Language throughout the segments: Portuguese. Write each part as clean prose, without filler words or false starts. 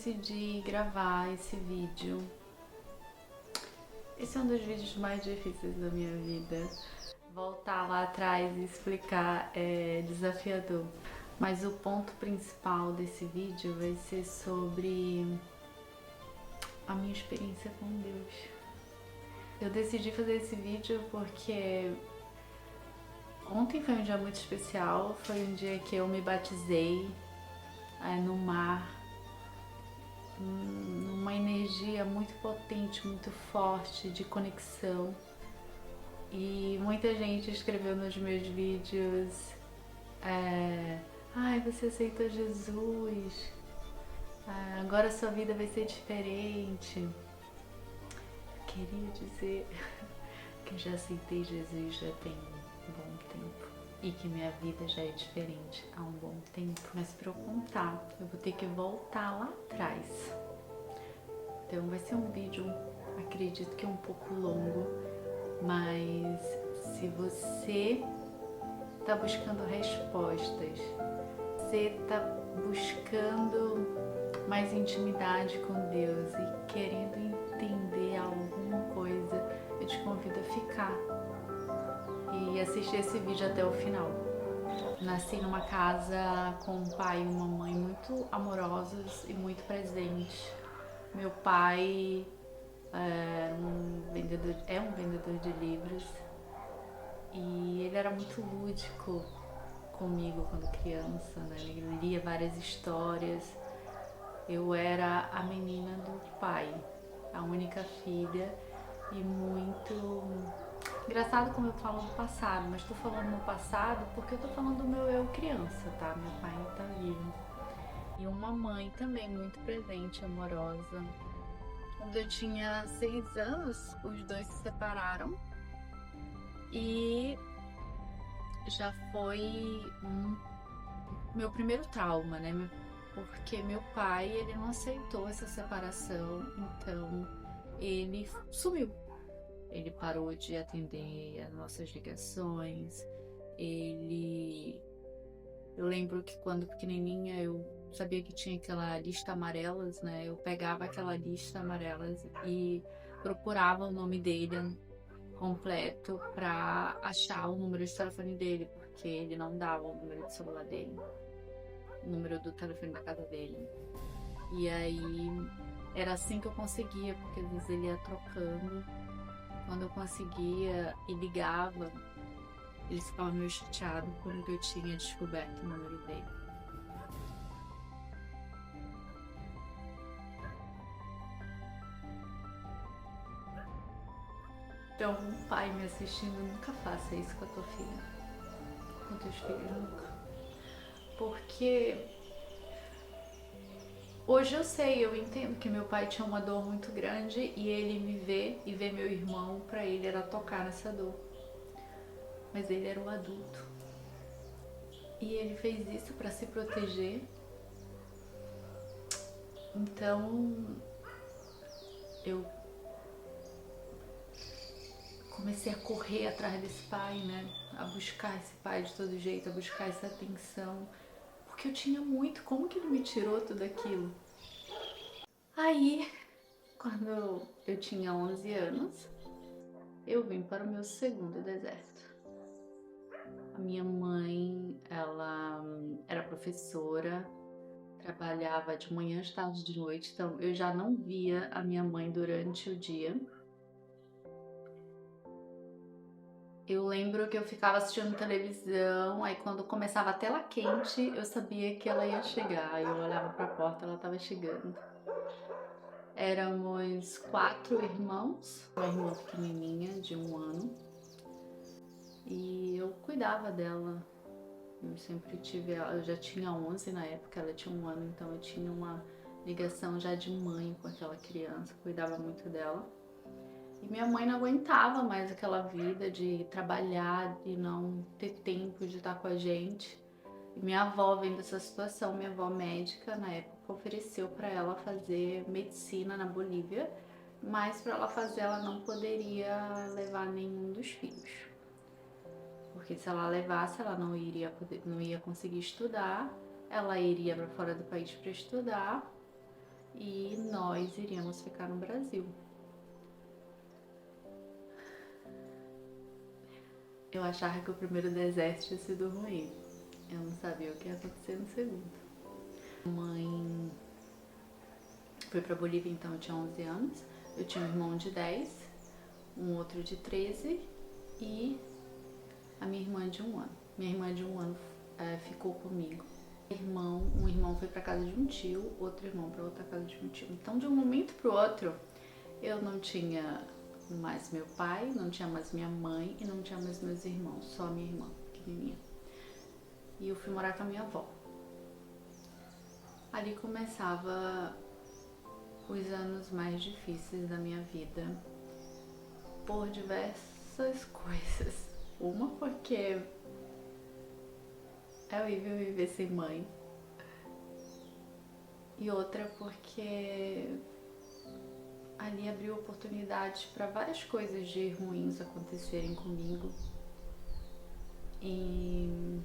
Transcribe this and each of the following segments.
decidi gravar esse vídeo. Esse é um dos vídeos mais difíceis da minha vida. Voltar lá atrás e explicar é desafiador. Mas o ponto principal desse vídeo vai ser sobre a minha experiência com Deus. Eu decidi fazer esse vídeo porque ontem foi um dia muito especial. Foi um dia que eu me batizei no mar, numa energia muito potente, muito forte de conexão. E muita gente escreveu nos meus vídeos: ai, você aceitou Jesus, agora sua vida vai ser diferente. Eu queria dizer que eu já aceitei Jesus já tem um bom tempo e que minha vida já é diferente há um bom tempo. Mas para eu contar, eu vou ter que voltar lá atrás. Então vai ser um vídeo, acredito que um pouco longo, mas se você tá buscando respostas, você tá buscando mais intimidade com Deus e querendo entender alguma coisa, eu te convido a ficar e assistir esse vídeo até o final. Nasci numa casa com um pai e uma mãe muito amorosos e muito presentes. Meu pai é um vendedor de livros e ele era muito lúdico comigo quando criança, né? Ele lia várias histórias. Eu era a menina do pai, a única filha, e muito engraçado como eu falo no passado, mas tô falando no passado porque eu tô falando do meu eu criança, tá? Meu pai ainda tá vivo. E uma mãe também muito presente, amorosa. Quando eu tinha 6 anos, os dois se separaram e já foi meu primeiro trauma, né? Porque meu pai, ele não aceitou essa separação, então ele sumiu. Ele parou de atender as nossas ligações. Eu lembro que quando pequenininha eu sabia que tinha aquela lista amarelas, né? Eu pegava aquela lista amarelas e procurava o nome dele completo para achar o número de telefone dele, porque ele não dava o número de celular dele, o número do telefone da casa dele. E aí era assim que eu conseguia, porque às vezes ele ia trocando. Quando eu conseguia e ligava, eles ficavam meio chateados quando eu tinha descoberto o número dele. Então, um pai me assistindo, nunca faça isso com a tua filha, com teus filhos, nunca. Porque hoje eu sei, eu entendo que meu pai tinha uma dor muito grande e ele me vê e vê meu irmão, pra ele era tocar nessa dor. Mas ele era um adulto. E ele fez isso pra se proteger. Então, eu comecei a correr atrás desse pai, né? A buscar esse pai de todo jeito, a buscar essa atenção. Porque eu tinha muito, como que ele me tirou tudo aquilo? Aí, quando eu tinha 11 anos, eu vim para o meu segundo deserto. A minha mãe, ela era professora, trabalhava de manhã, às tarde, de noite, então eu já não via a minha mãe durante o dia. Eu lembro que eu ficava assistindo televisão, aí quando começava a tela quente, eu sabia que ela ia chegar. Eu olhava para a porta, ela estava chegando. Éramos 4 irmãos, uma irmã pequenininha de 1 ano, e eu cuidava dela. Eu sempre tive ela, eu já tinha 11 na época, ela tinha 1 ano, então eu tinha uma ligação já de mãe com aquela criança, cuidava muito dela. E minha mãe não aguentava mais aquela vida de trabalhar, de não ter tempo de estar com a gente. E minha avó, vendo essa situação, minha avó médica na época, ofereceu para ela fazer medicina na Bolívia, mas para ela fazer ela não poderia levar nenhum dos filhos. Porque se ela levasse, ela não ia conseguir estudar, ela iria para fora do país para estudar e nós iríamos ficar no Brasil. Eu achava que o primeiro deserto tinha sido ruim. Eu não sabia o que ia acontecer no segundo. A mãe foi pra Bolívia, então eu tinha 11 anos. Eu tinha um irmão de 10, um outro de 13 e a minha irmã de 1 ano. Minha irmã de 1 ano ficou comigo. Um irmão foi pra casa de um tio, outro irmão pra outra casa de um tio. Então, de um momento pro outro, eu não tinha mais meu pai, não tinha mais minha mãe e não tinha mais meus irmãos, só a minha irmã pequenininha. E eu fui morar com a minha avó. Ali começava os anos mais difíceis da minha vida por diversas coisas. Uma porque é horrível viver sem mãe. E outra porque ali abriu oportunidades para várias coisas de ruins acontecerem comigo. E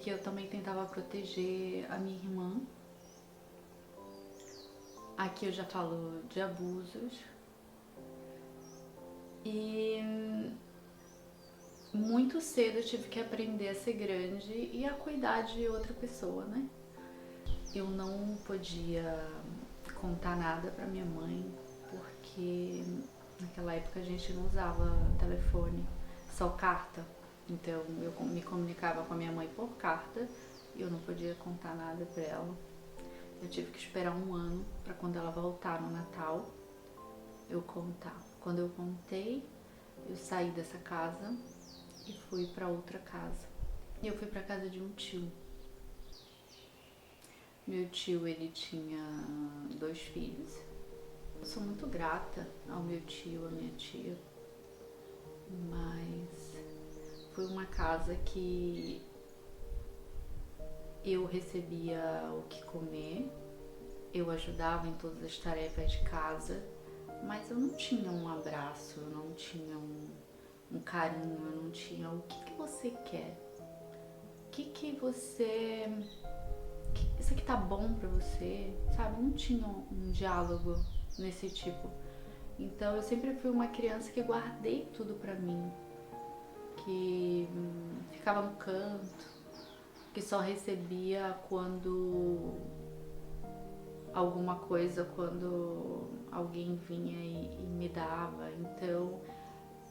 que eu também tentava proteger a minha irmã. Aqui eu já falo de abusos. E muito cedo eu tive que aprender a ser grande e a cuidar de outra pessoa, né? Eu não podia contar nada pra minha mãe, porque naquela época a gente não usava telefone, só carta. Então eu me comunicava com a minha mãe por carta e eu não podia contar nada pra ela. Eu tive que esperar 1 ano pra quando ela voltar no Natal eu contar. Quando eu contei, eu saí dessa casa e fui pra outra casa. E eu fui pra casa de um tio. Meu tio, ele tinha 2 filhos. Eu sou muito grata ao meu tio, à minha tia, mas foi uma casa que eu recebia o que comer, eu ajudava em todas as tarefas de casa, mas eu não tinha um abraço, eu não tinha um carinho, eu não tinha o que você quer, o que você... isso aqui tá bom pra você, sabe? Não tinha um diálogo nesse tipo. Então eu sempre fui uma criança que guardei tudo pra mim, que ficava no canto, que só recebia quando alguma coisa, quando alguém vinha e me dava. Então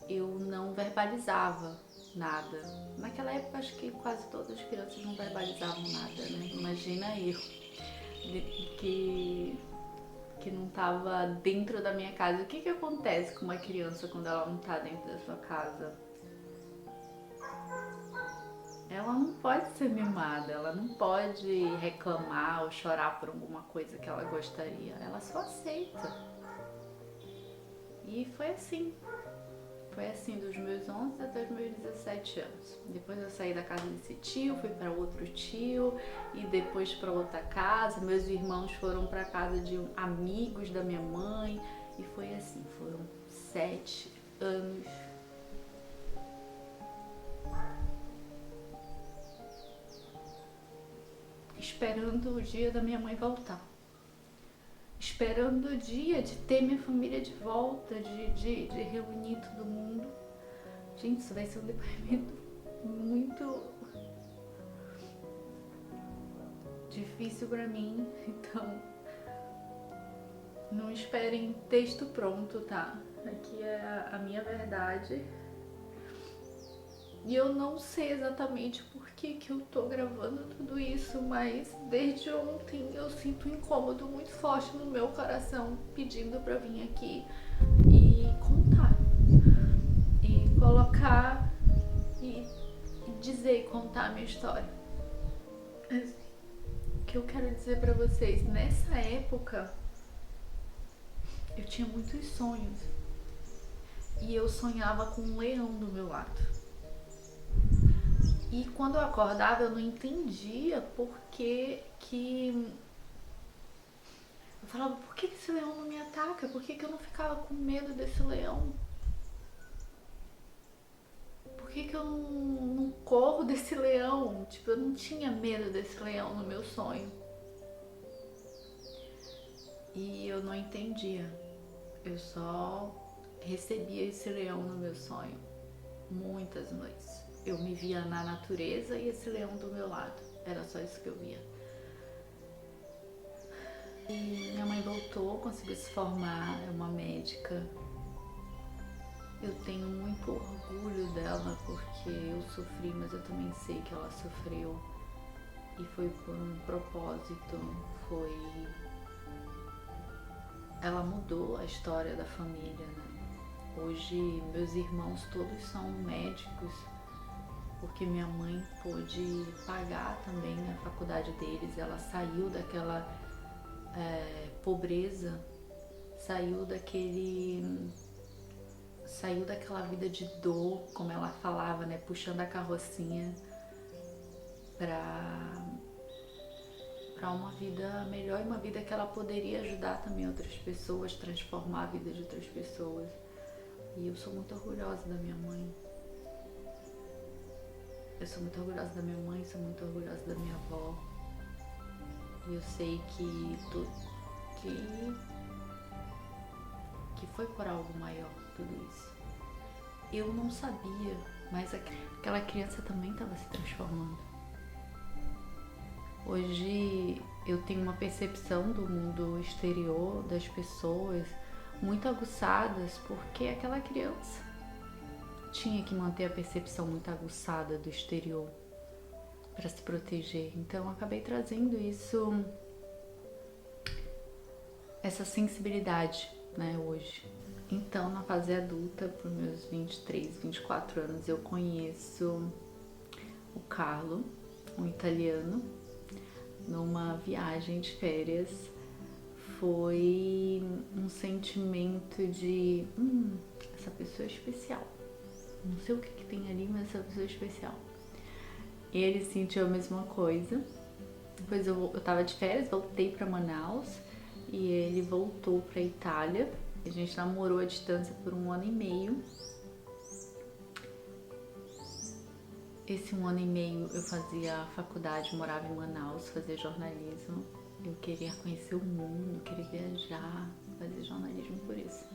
eu não verbalizava nada. Naquela época acho que quase todas as crianças não verbalizavam nada, né? Imagina eu que não estava dentro da minha casa. O que acontece com uma criança quando ela não está dentro da sua casa? Ela não pode ser mimada, ela não pode reclamar ou chorar por alguma coisa que ela gostaria. Ela só aceita. E foi assim. Foi assim dos meus 11 até os meus 17 anos. Depois eu saí da casa desse tio, fui para outro tio e depois para outra casa. Meus irmãos foram para casa de amigos da minha mãe e foi assim, foram 7 anos. Esperando o dia da minha mãe voltar. Esperando o dia de ter minha família de volta, de reunir todo mundo. Gente, isso vai ser um depoimento muito difícil pra mim, então não esperem texto pronto, tá? Aqui é a minha verdade. E eu não sei exatamente por que eu tô gravando tudo isso, mas desde ontem eu sinto um incômodo muito forte no meu coração pedindo pra vir aqui e contar. E colocar e dizer e contar a minha história. O que eu quero dizer pra vocês, nessa época eu tinha muitos sonhos. E eu sonhava com um leão do meu lado. E quando eu acordava eu não entendia por que eu falava, por que esse leão não me ataca? Por que eu não ficava com medo desse leão? Por que eu não corro desse leão? Tipo, eu não tinha medo desse leão no meu sonho. E eu não entendia. Eu só recebia esse leão no meu sonho muitas noites. Eu me via na natureza e esse leão do meu lado. Era só isso que eu via. E minha mãe voltou, conseguiu se formar, é uma médica. Eu tenho muito orgulho dela porque eu sofri, mas eu também sei que ela sofreu. E foi por um propósito, ela mudou a história da família, né? Hoje meus irmãos todos são médicos, porque minha mãe pôde pagar também a faculdade deles. Ela saiu daquela pobreza, saiu daquela vida de dor, como ela falava, né? Puxando a carrocinha para uma vida melhor e uma vida que ela poderia ajudar também outras pessoas, transformar a vida de outras pessoas. E eu sou muito orgulhosa da minha mãe. Eu sou muito orgulhosa da minha mãe, sou muito orgulhosa da minha avó. E eu sei que foi por algo maior tudo isso. Eu não sabia, mas aquela criança também estava se transformando. Hoje eu tenho uma percepção do mundo exterior, das pessoas, muito aguçadas, porque aquela criança tinha que manter a percepção muito aguçada do exterior para se proteger. Então eu acabei trazendo essa sensibilidade, né, hoje. Então, na fase adulta, por meus 23, 24 anos, eu conheço o Carlo, um italiano, numa viagem de férias. Foi um sentimento de essa pessoa é especial. Não sei o que tem ali, mas essa pessoa é especial. Ele sentiu a mesma coisa. Depois eu tava de férias, voltei para Manaus e ele voltou para Itália. A gente namorou à distância por 1 ano e meio. Esse 1 ano e meio eu fazia faculdade, morava em Manaus, fazia jornalismo. Eu queria conhecer o mundo, queria viajar, fazer jornalismo por isso.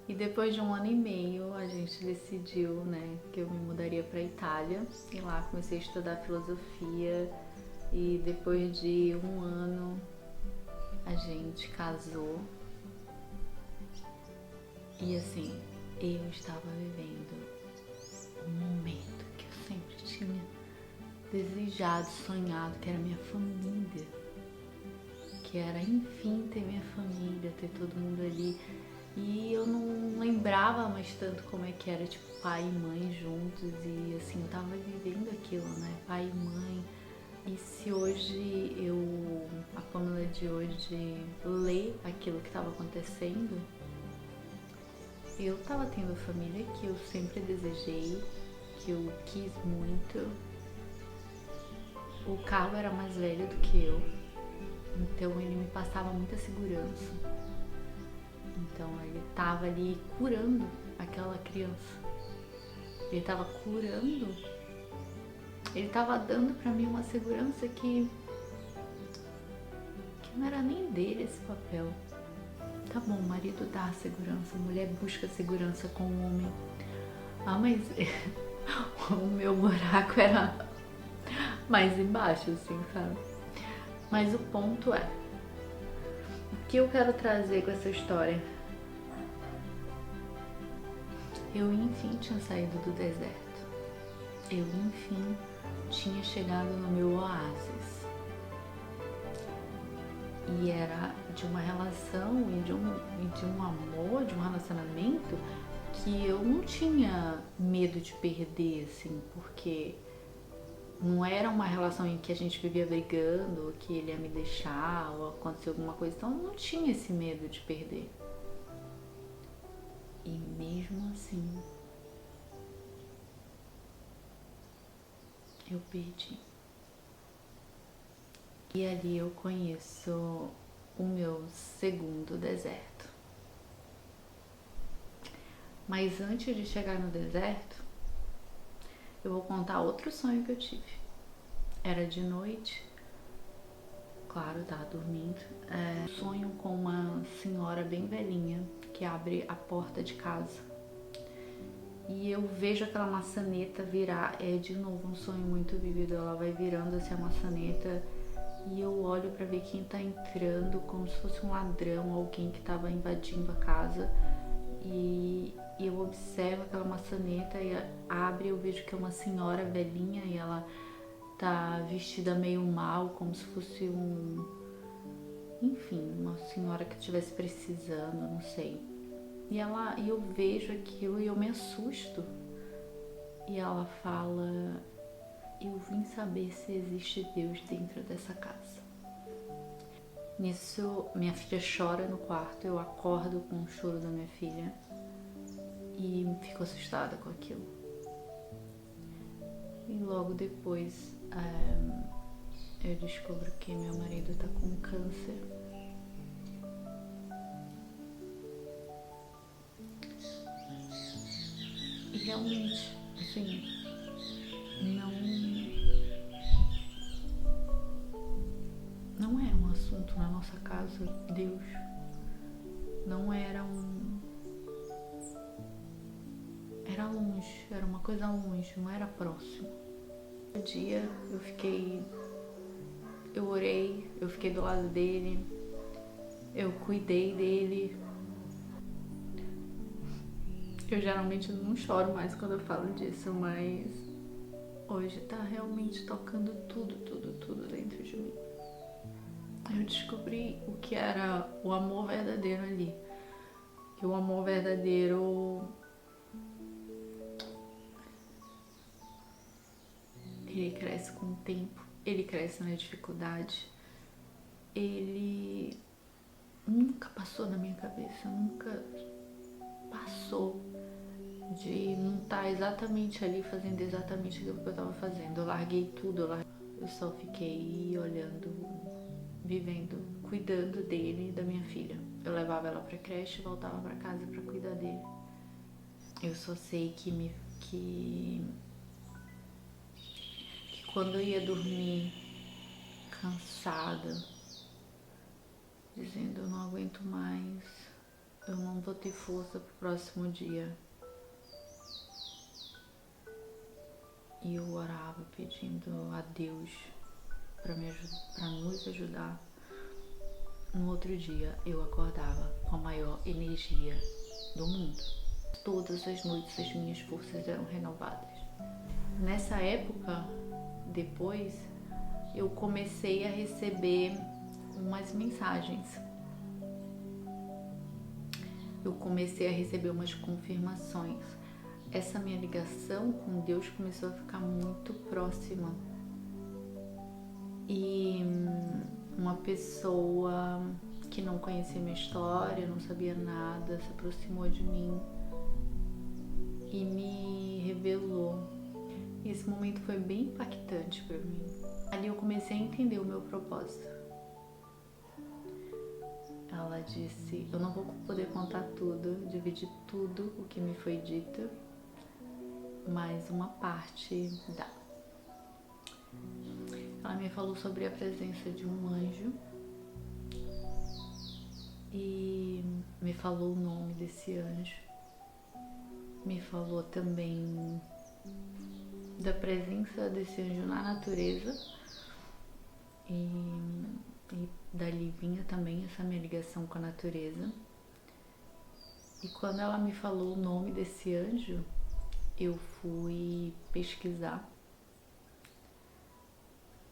E depois de 1 ano e meio a gente decidiu, né, que eu me mudaria para Itália. E lá comecei a estudar filosofia e depois de 1 ano a gente casou. E assim, eu estava vivendo um momento que eu sempre tinha desejado, sonhado, que era minha família, que era enfim ter minha família, ter todo mundo ali. E eu não lembrava mais tanto como é que era, tipo, pai e mãe juntos. E assim, eu tava vivendo aquilo, né, pai e mãe. E se hoje a Pamela de hoje lê aquilo que estava acontecendo, eu tava tendo a família que eu sempre desejei, que eu quis muito. O Carlo era mais velho do que eu, então ele me passava muita segurança. Então ele tava ali curando aquela criança. Ele tava curando, ele tava dando pra mim uma segurança que não era nem dele esse papel. Tá bom, o marido dá segurança, a mulher busca segurança com o homem. Ah, mas o meu buraco era mais embaixo, assim, sabe? Mas o ponto é, o que eu quero trazer com essa história? Eu, enfim, tinha saído do deserto. Eu, enfim, tinha chegado no meu oásis. E era de uma relação e de um amor, de um relacionamento que eu não tinha medo de perder, assim, porque não era uma relação em que a gente vivia brigando, ou que ele ia me deixar, ou acontecer alguma coisa, então eu não tinha esse medo de perder. E mesmo assim, eu perdi. E ali eu conheço o meu segundo deserto. Mas antes de chegar no deserto, eu vou contar outro sonho que eu tive. Era de noite, claro, tava dormindo. Sonho com uma senhora bem velhinha que abre a porta de casa. E eu vejo aquela maçaneta virar, de novo um sonho muito vívido, ela vai virando assim a maçaneta e eu olho pra ver quem tá entrando, como se fosse um ladrão, alguém que tava invadindo a casa. E eu observo aquela maçaneta e abre, eu vejo que é uma senhora velhinha e ela tá vestida meio mal, como se fosse enfim, uma senhora que estivesse precisando, não sei. E eu vejo aquilo e eu me assusto. E ela fala: eu vim saber se existe Deus dentro dessa casa. Nisso, minha filha chora no quarto, eu acordo com o choro da minha filha e fico assustada com aquilo. E logo depois eu descubro que meu marido tá com câncer. E realmente, assim, não é um assunto na nossa casa, Deus. Não era era longe, era uma coisa longe, não era próximo. Um dia eu orei, eu fiquei do lado dele, eu cuidei dele. Eu geralmente não choro mais quando eu falo disso, mas hoje tá realmente tocando tudo dentro de mim. Eu descobri o que era o amor verdadeiro ali. Que o amor verdadeiro, ele cresce com o tempo, ele cresce na dificuldade. Ele nunca passou na minha cabeça, nunca passou de não estar exatamente ali fazendo exatamente aquilo que eu estava fazendo. Eu larguei tudo, eu só fiquei olhando, vivendo, cuidando dele e da minha filha. Eu levava ela pra creche e voltava pra casa pra cuidar dele. Eu só sei que quando eu ia dormir cansada, dizendo: eu não aguento mais, eu não vou ter força pro próximo dia. E eu orava pedindo a Deus para nos ajudar. No outro dia eu acordava com a maior energia do mundo. Todas as noites as minhas forças eram renovadas. Nessa época, depois, eu comecei a receber umas mensagens. Eu comecei a receber umas confirmações. Essa minha ligação com Deus começou a ficar muito próxima. E uma pessoa que não conhecia minha história, não sabia nada, se aproximou de mim e me revelou. E esse momento foi bem impactante para mim. Ali eu comecei a entender o meu propósito. Ela disse: eu não vou poder contar tudo, dividir tudo o que me foi dito, mas uma parte dá. Ela me falou sobre a presença de um anjo e me falou o nome desse anjo. Me falou também da presença desse anjo na natureza e dali vinha também essa minha ligação com a natureza. E quando ela me falou o nome desse anjo, eu fui pesquisar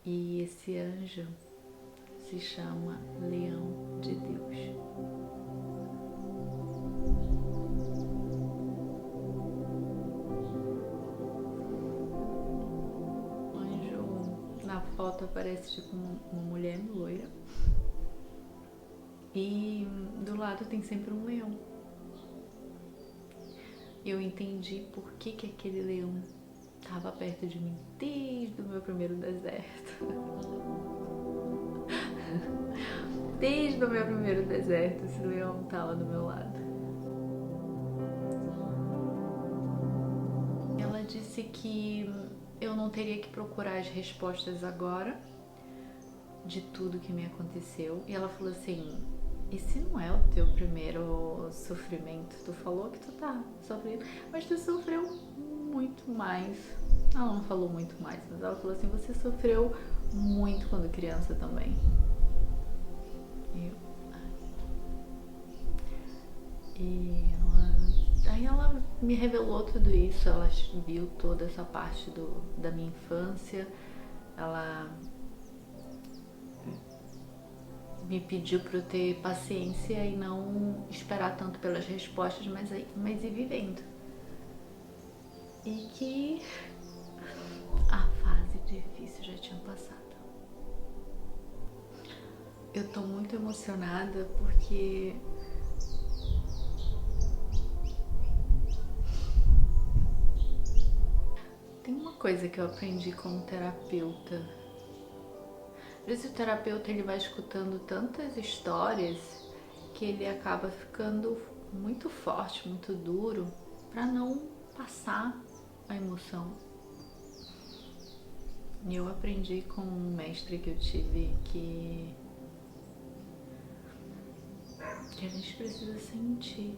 e esse anjo se chama Leão de Deus. O anjo na foto parece tipo uma mulher loira e do lado tem sempre um leão. Eu entendi por que aquele leão estava perto de mim desde o meu primeiro deserto. Desde o meu primeiro deserto, esse leão estava do meu lado. Ela disse que eu não teria que procurar as respostas agora, de tudo que me aconteceu. E ela falou assim, esse não é o teu primeiro sofrimento. Tu falou que tu tá sofrendo, mas tu sofreu muito mais. Ela não falou muito mais, mas ela falou assim, você sofreu muito quando criança também. Aí ela me revelou tudo isso, ela viu toda essa parte da minha infância, ela me pediu para eu ter paciência e não esperar tanto pelas respostas, mas ir vivendo. E que a fase difícil já tinha passado. Eu tô muito emocionada porque tem uma coisa que eu aprendi como terapeuta. Às vezes o terapeuta ele vai escutando tantas histórias que ele acaba ficando muito forte, muito duro, para não passar a emoção. E eu aprendi com um mestre que eu tive que a gente precisa sentir.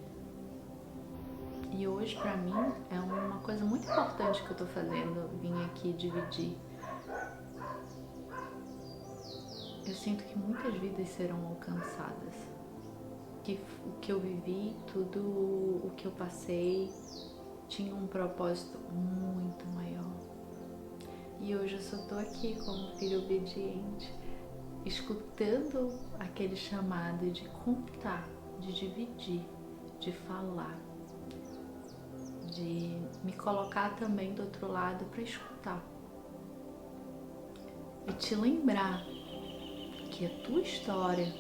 E hoje pra mim é uma coisa muito importante que eu tô fazendo, vim aqui dividir. Eu sinto que muitas vidas serão alcançadas. Que o que eu vivi, tudo o que eu passei, tinha um propósito muito maior. E hoje eu só tô aqui como filha obediente, escutando aquele chamado de contar, de dividir, de falar, de me colocar também do outro lado para escutar e te lembrar que a tua história,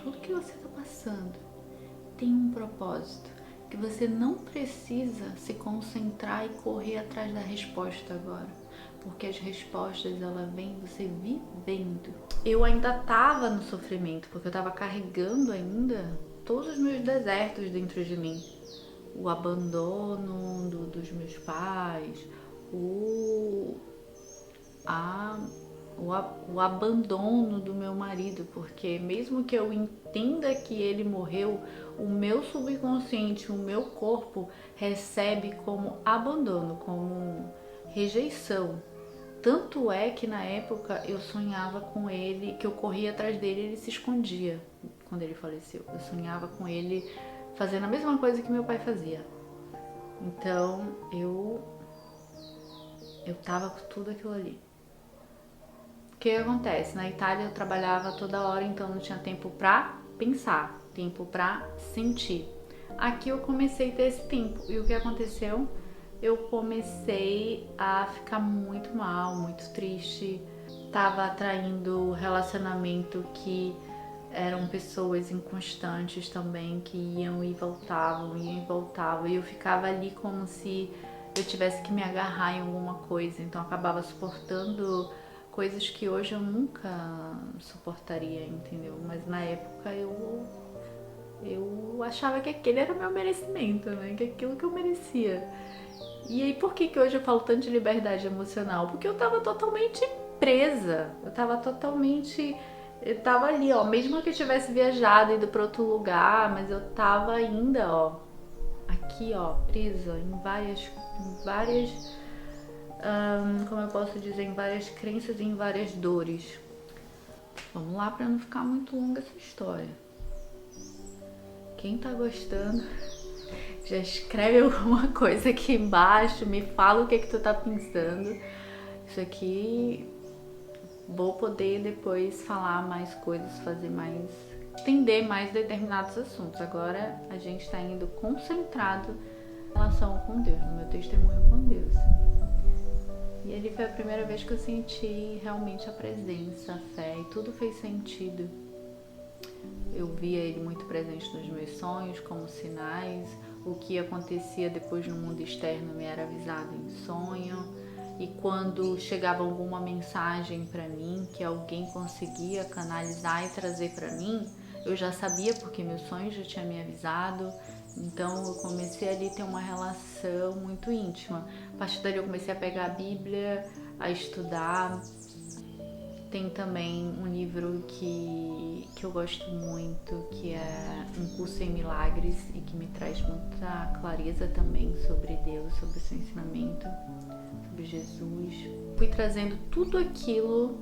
tudo que você está passando, tem um propósito, que você não precisa se concentrar e correr atrás da resposta agora, porque as respostas ela vem você vivendo. Eu ainda estava no sofrimento, porque eu estava carregando ainda todos os meus desertos dentro de mim. O abandono dos meus pais, o abandono do meu marido, porque mesmo que eu entenda que ele morreu, o meu subconsciente, o meu corpo recebe como abandono, como rejeição. Tanto é que na época eu sonhava com ele, que eu corria atrás dele e ele se escondia quando ele faleceu. Eu sonhava com ele fazendo a mesma coisa que meu pai fazia. Então eu tava com tudo aquilo ali. O que acontece? Na Itália eu trabalhava toda hora, então não tinha tempo pra pensar, tempo pra sentir. Aqui eu comecei a ter esse tempo. E o que aconteceu? Eu comecei a ficar muito mal, muito triste. Tava atraindo relacionamento que eram pessoas inconstantes também, que iam e voltavam, e eu ficava ali como se eu tivesse que me agarrar em alguma coisa, então eu acabava suportando coisas que hoje eu nunca suportaria, entendeu? Mas na época eu achava que aquele era o meu merecimento, né? Que aquilo que eu merecia. E aí por que hoje eu falo tanto de liberdade emocional? Porque eu tava totalmente presa, eu tava ali, ó, mesmo que eu tivesse viajado, ido pra outro lugar, mas eu tava ainda, ó, aqui, ó, presa em várias, como eu posso dizer, em várias crenças e em várias dores. Vamos lá pra não ficar muito longa essa história. Quem tá gostando, já escreve alguma coisa aqui embaixo, me fala o que tu tá pensando. Isso aqui vou poder depois falar mais coisas, fazer mais, entender mais determinados assuntos. Agora a gente está indo concentrado em relação com Deus, no meu testemunho com Deus. E ali foi a primeira vez que eu senti realmente a presença, a fé, e tudo fez sentido. Eu via ele muito presente nos meus sonhos, como sinais. O que acontecia depois no mundo externo me era avisado em sonho. E quando chegava alguma mensagem para mim que alguém conseguia canalizar e trazer para mim, eu já sabia porque meu sonho já tinha me avisado. Então eu comecei ali a ter uma relação muito íntima. A partir dali eu comecei a pegar a Bíblia, a estudar. Tem também um livro que eu gosto muito, que é Um Curso em Milagres, e que me traz muita clareza também sobre Deus, sobre o seu ensinamento, sobre Jesus. Fui trazendo tudo aquilo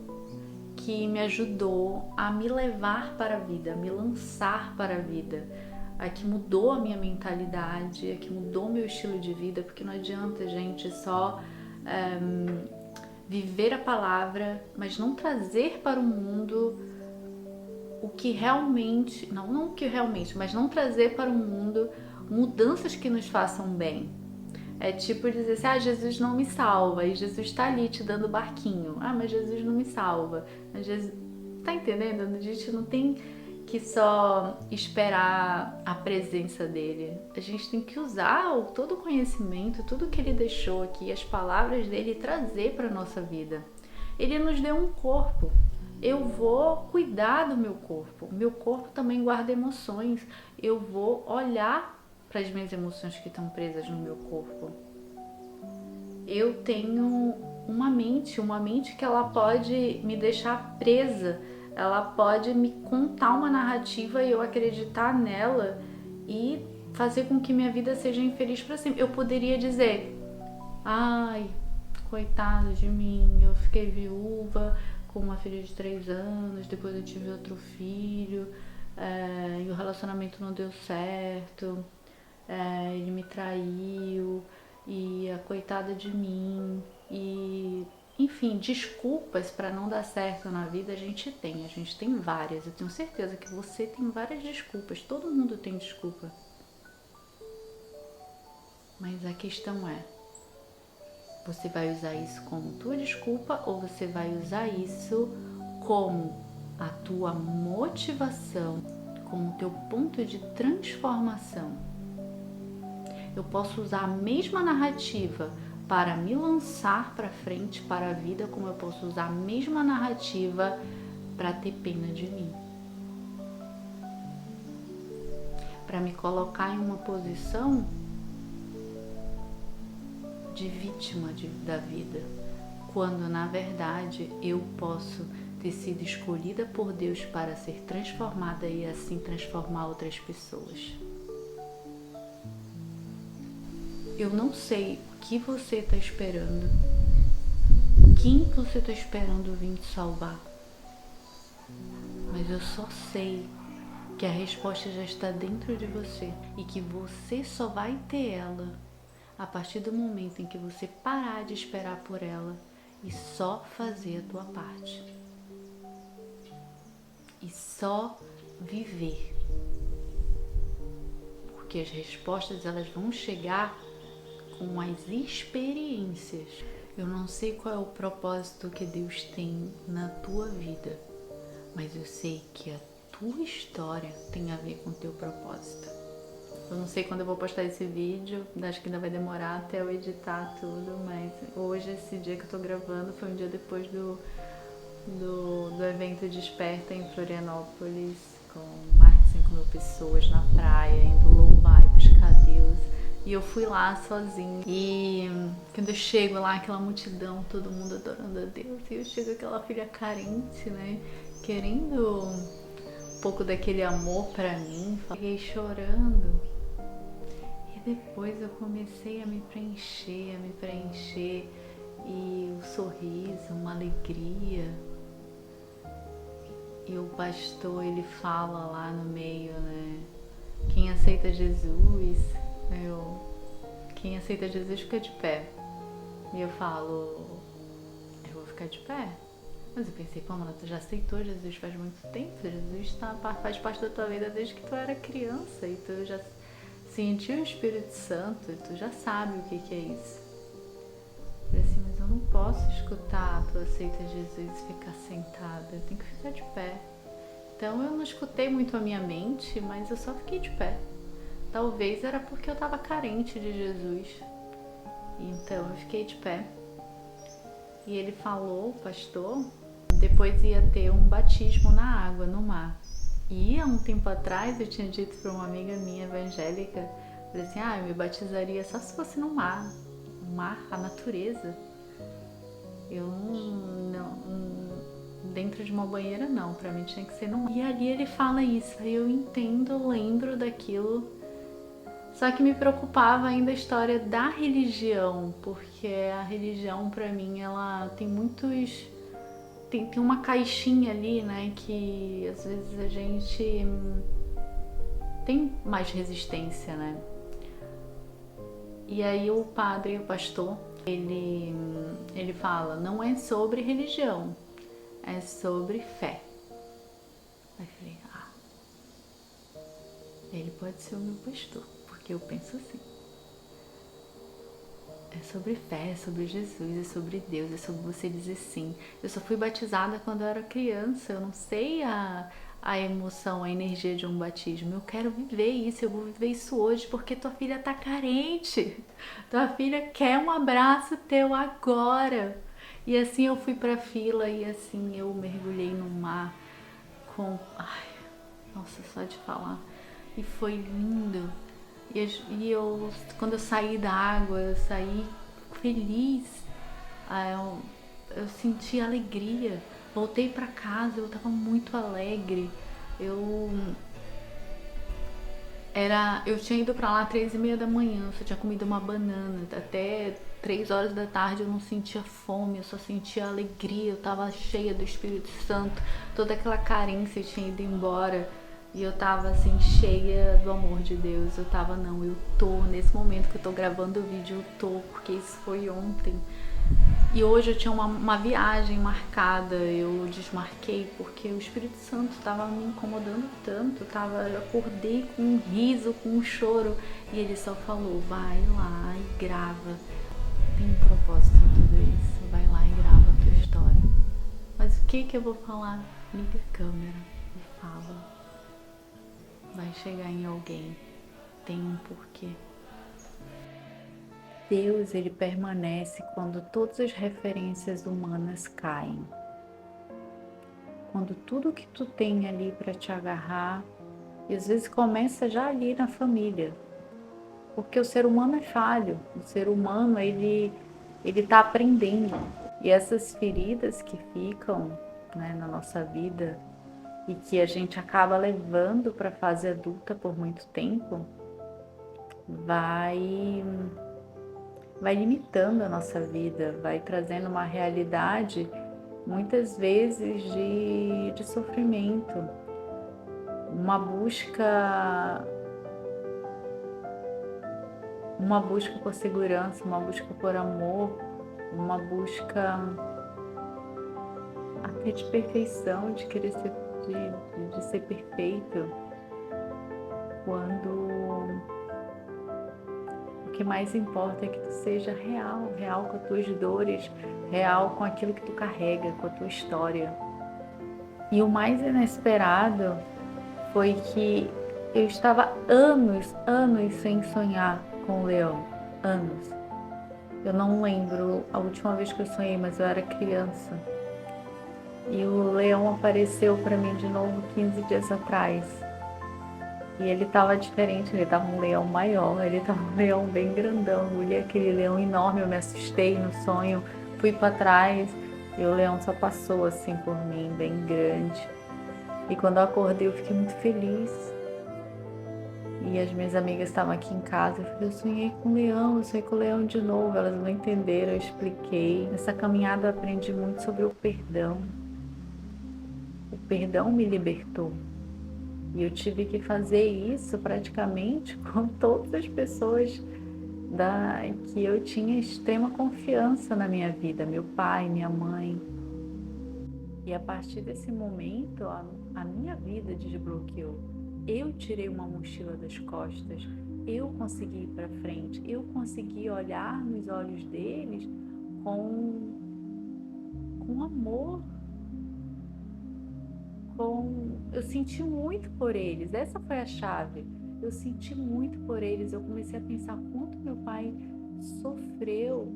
que me ajudou a me levar para a vida, a me lançar para a vida, a que mudou a minha mentalidade, a que mudou o meu estilo de vida, porque não adianta, gente, só viver a palavra, mas não trazer para o mundo o que realmente, não o que realmente, mas não trazer para o mundo mudanças que nos façam bem. É tipo dizer assim, Jesus não me salva, e Jesus está ali te dando barquinho. Mas Jesus não me salva. Mas Jesus... Tá entendendo? A gente não tem que só esperar a presença dele. A gente tem que usar todo o conhecimento, tudo que ele deixou aqui, as palavras dele, e trazer para a nossa vida. Ele nos deu um corpo. Eu vou cuidar do meu corpo. O meu corpo também guarda emoções. Eu vou olhar para as minhas emoções que estão presas no meu corpo. Eu tenho uma mente que ela pode me deixar presa, ela pode me contar uma narrativa e eu acreditar nela e fazer com que minha vida seja infeliz para sempre. Eu poderia dizer, coitado de mim, eu fiquei viúva com uma filha de 3 anos, depois eu tive outro filho, e o relacionamento não deu certo, ele me traiu, e a coitada de mim, e enfim, desculpas para não dar certo na vida a gente tem várias. Eu tenho certeza que você tem várias desculpas, todo mundo tem desculpa. Mas a questão é, você vai usar isso como tua desculpa ou você vai usar isso como a tua motivação, como o teu ponto de transformação? Eu posso usar a mesma narrativa para me lançar para frente, para a vida, como eu posso usar a mesma narrativa para ter pena de mim, para me colocar em uma posição de vítima da vida, quando na verdade eu posso ter sido escolhida por Deus para ser transformada e assim transformar outras pessoas. Eu não sei o que você está esperando, quem você está esperando vir te salvar, mas eu só sei que a resposta já está dentro de você e que você só vai ter ela a partir do momento em que você parar de esperar por ela e só fazer a tua parte. E só viver. Porque as respostas elas vão chegar com as experiências. Eu não sei qual é o propósito que Deus tem na tua vida, mas eu sei que a tua história tem a ver com o teu propósito. Eu não sei quando eu vou postar esse vídeo, acho que ainda vai demorar até eu editar tudo, mas hoje, esse dia que eu tô gravando, foi um dia depois do evento Desperta em Florianópolis, com mais de 5.000 pessoas na praia, indo louvar e buscar Deus. E eu fui lá sozinha. E quando eu chego lá, aquela multidão, todo mundo adorando a Deus, e eu chego aquela filha carente, né, querendo um pouco daquele amor pra mim. Fiquei chorando. E depois eu comecei a me preencher, e o sorriso, uma alegria. E o pastor, ele fala lá no meio, né, quem aceita Jesus, quem aceita Jesus fica de pé. E eu falo, eu vou ficar de pé? Mas eu pensei, Pamela, tu já aceitou Jesus faz muito tempo, Jesus faz parte da tua vida desde que tu era criança, e tu já sentiu o Espírito Santo, e tu já sabe o que é isso. Eu falei assim, mas eu não posso escutar tu aceita Jesus e ficar sentada, eu tenho que ficar de pé. Então eu não escutei muito a minha mente, mas eu só fiquei de pé. Talvez era porque eu estava carente de Jesus. Então eu fiquei de pé. E ele falou, o pastor, depois ia ter um batismo na água, no mar. E há um tempo atrás eu tinha dito para uma amiga minha evangélica, falei assim, eu me batizaria só se fosse no mar. O mar, a natureza. Eu dentro de uma banheira não, pra mim tinha que ser no mar. E ali ele fala isso, aí eu entendo, lembro daquilo. Só que me preocupava ainda a história da religião, porque a religião pra mim ela tem muitos... Tem uma caixinha ali, né, que às vezes a gente tem mais resistência, né? E aí o padre, o pastor, ele fala, não é sobre religião, é sobre fé. Aí eu falei, ele pode ser o meu pastor, porque eu penso assim. É sobre fé, é sobre Jesus, é sobre Deus, é sobre você dizer sim. Eu só fui batizada quando eu era criança, eu não sei a emoção, a energia de um batismo. Eu quero viver isso, eu vou viver isso hoje porque tua filha tá carente. Tua filha quer um abraço teu agora. E assim eu fui pra fila e assim eu mergulhei no mar com... Ai, nossa, só de falar. E foi lindo. E eu, quando eu saí da água, eu saí feliz. Eu senti alegria. Voltei pra casa, eu tava muito alegre. Eu tinha ido pra lá 3h30 da manhã, eu só tinha comido uma banana. Até 3 horas da tarde eu não sentia fome, eu só sentia alegria. Eu tava cheia do Espírito Santo, toda aquela carência tinha ido embora. E eu tava assim, cheia do amor de Deus. Eu tava, não, eu tô, nesse momento que eu tô gravando o vídeo, eu tô, porque isso foi ontem. E hoje eu tinha uma viagem marcada, eu desmarquei porque o Espírito Santo estava me incomodando tanto, eu acordei com um riso, com um choro, e ele só falou, vai lá e grava. Tem um propósito em tudo isso, vai lá e grava a tua história. Mas o que eu vou falar? Liga a câmera e fala. Vai chegar em alguém, tem um porquê. Deus, ele permanece quando todas as referências humanas caem. Quando tudo que tu tem ali para te agarrar, e às vezes começa já ali na família. Porque o ser humano é falho, o ser humano ele tá aprendendo. E essas feridas que ficam, né, na nossa vida e que a gente acaba levando para a fase adulta por muito tempo, vai limitando a nossa vida, vai trazendo uma realidade muitas vezes de sofrimento, uma busca por segurança, uma busca por amor, uma busca até de perfeição, de querer ser, de ser perfeito, quando o que mais importa é que tu seja real com as tuas dores, real com aquilo que tu carrega, com a tua história. E o mais inesperado foi que eu estava anos sem sonhar com o leão. Anos. Eu não lembro a última vez que eu sonhei, mas eu era criança. E o leão apareceu para mim de novo 15 dias atrás. E ele estava diferente, ele estava um leão maior, ele estava um leão bem grandão. Eu olhei aquele leão enorme, eu me assustei no sonho, fui para trás e o leão só passou assim por mim, bem grande. E quando eu acordei eu fiquei muito feliz. E as minhas amigas estavam aqui em casa, eu falei, eu sonhei com o leão, eu sonhei com o leão de novo. Elas não entenderam, eu expliquei. Nessa caminhada eu aprendi muito sobre o perdão. O perdão me libertou. E eu tive que fazer isso praticamente com todas as pessoas que eu tinha extrema confiança na minha vida, meu pai, minha mãe. E a partir desse momento, a minha vida desbloqueou. Eu tirei uma mochila das costas, eu consegui ir para frente, eu consegui olhar nos olhos deles com amor. Eu senti muito por eles, essa foi a chave. Eu senti muito por eles, eu comecei a pensar quanto meu pai sofreu.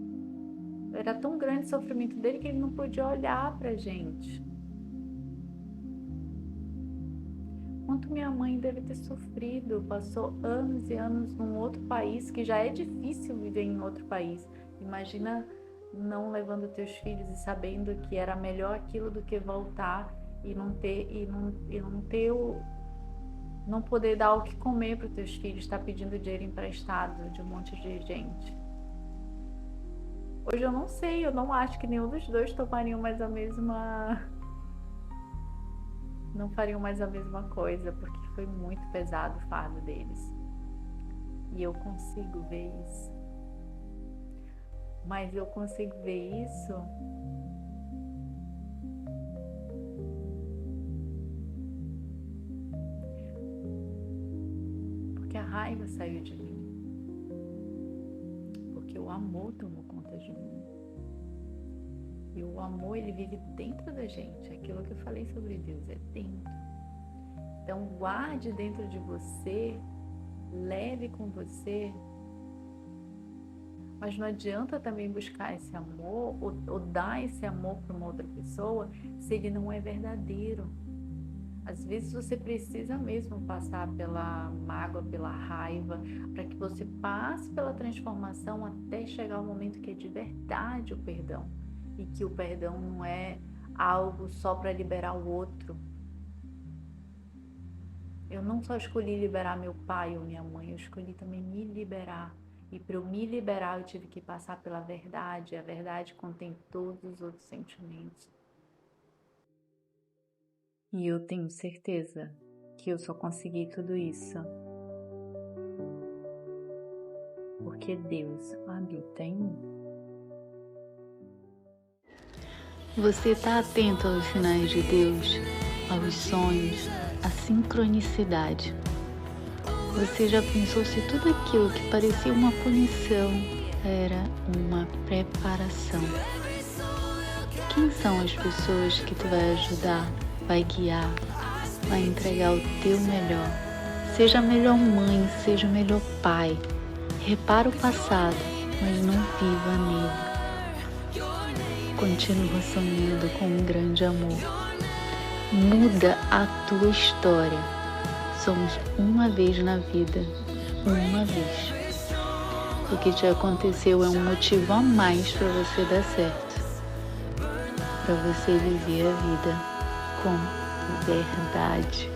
Era tão grande o sofrimento dele que ele não podia olhar pra gente. Quanto minha mãe deve ter sofrido, passou anos e anos num outro país, que já é difícil viver em outro país. Imagina não levando teus filhos e sabendo que era melhor aquilo do que voltar e não poder dar o que comer para os teus filhos, estar pedindo dinheiro emprestado de um monte de gente. Hoje eu não sei, eu não acho que nenhum dos dois tomariam mais não fariam mais a mesma coisa, porque foi muito pesado o fardo deles. E eu consigo ver isso. Mas eu consigo ver isso porque a raiva saiu de mim. Porque o amor tomou conta de mim. E o amor, ele vive dentro da gente. Aquilo que eu falei sobre Deus é dentro. Então, guarde dentro de você, leve com você. Mas não adianta também buscar esse amor ou dar esse amor para uma outra pessoa se ele não é verdadeiro. Às vezes você precisa mesmo passar pela mágoa, pela raiva, para que você passe pela transformação até chegar ao momento que é de verdade o perdão. E que o perdão não é algo só para liberar o outro. Eu não só escolhi liberar meu pai ou minha mãe, eu escolhi também me liberar. E para eu me liberar, eu tive que passar pela verdade. A verdade contém todos os outros sentimentos. E eu tenho certeza que eu só consegui tudo isso porque Deus habita em mim. Você está atento aos sinais de Deus, aos sonhos, à sincronicidade. Você já pensou se tudo aquilo que parecia uma punição era uma preparação? Quem são as pessoas que tu vai ajudar, vai guiar, vai entregar o teu melhor? Seja a melhor mãe, seja o melhor pai. Repara o passado, mas não viva nele. Continua sonhando com um grande amor. Muda a tua história. Somos uma vez na vida, uma vez. O que te aconteceu é um motivo a mais para você dar certo. Para você viver a vida com verdade.